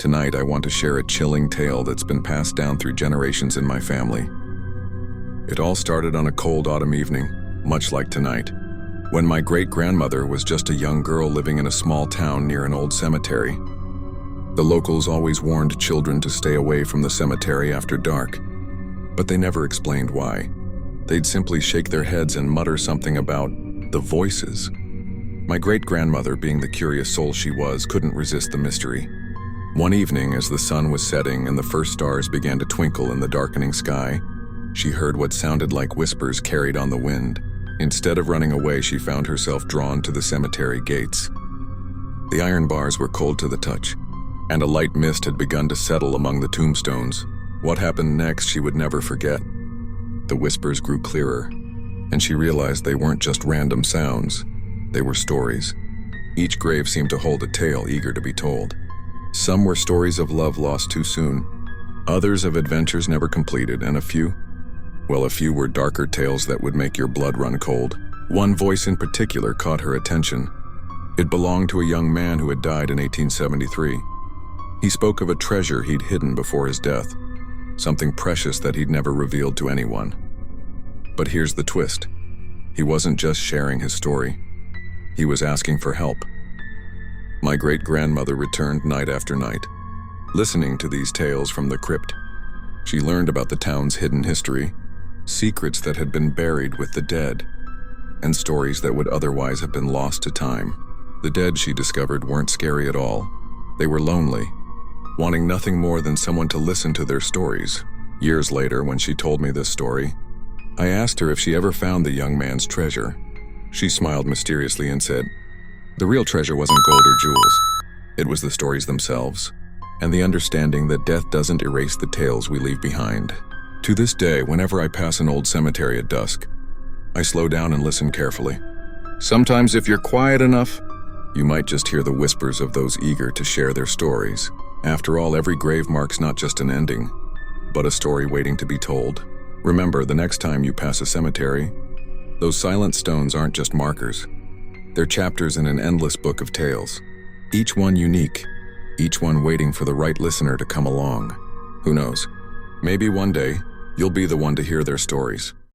Tonight, I want to share a chilling tale that's been passed down through generations in my family. It all started on a cold autumn evening, much like tonight, when my great-grandmother was just a young girl living in a small town near an old cemetery. The locals always warned children to stay away from the cemetery after dark, but they never explained why. They'd simply shake their heads and mutter something about the voices. My great-grandmother, being the curious soul she was, couldn't resist the mystery. One evening, as the sun was setting and the first stars began to twinkle in the darkening sky, she heard what sounded like whispers carried on the wind. Instead of running away, she found herself drawn to the cemetery gates. The iron bars were cold to the touch, and a light mist had begun to settle among the tombstones. What happened next she would never forget. The whispers grew clearer, and she realized they weren't just random sounds. They were stories. Each grave seemed to hold a tale eager to be told. Some were stories of love lost too soon, others of adventures never completed, and a few were darker tales that would make your blood run cold. One voice in particular caught her attention. It belonged to a young man who had died in 1873. He spoke of a treasure he'd hidden before his death, something precious that he'd never revealed to anyone. But here's the twist. He wasn't just sharing his story. He was asking for help. My great-grandmother returned night after night, listening to these tales from the crypt. She learned about the town's hidden history, secrets that had been buried with the dead, and stories that would otherwise have been lost to time. The dead, she discovered, weren't scary at all. They were lonely, wanting nothing more than someone to listen to their stories. Years later, when she told me this story, I asked her if she ever found the young man's treasure. She smiled mysteriously and said, "The real treasure wasn't gold or jewels. It was the stories themselves, and the understanding that death doesn't erase the tales we leave behind." To this day, whenever I pass an old cemetery at dusk, I slow down and listen carefully. Sometimes, if you're quiet enough, you might just hear the whispers of those eager to share their stories. After all, every grave marks not just an ending, but a story waiting to be told. Remember, the next time you pass a cemetery, those silent stones aren't just markers. They're chapters in an endless book of tales, each one unique, each one waiting for the right listener to come along. Who knows? Maybe one day, you'll be the one to hear their stories.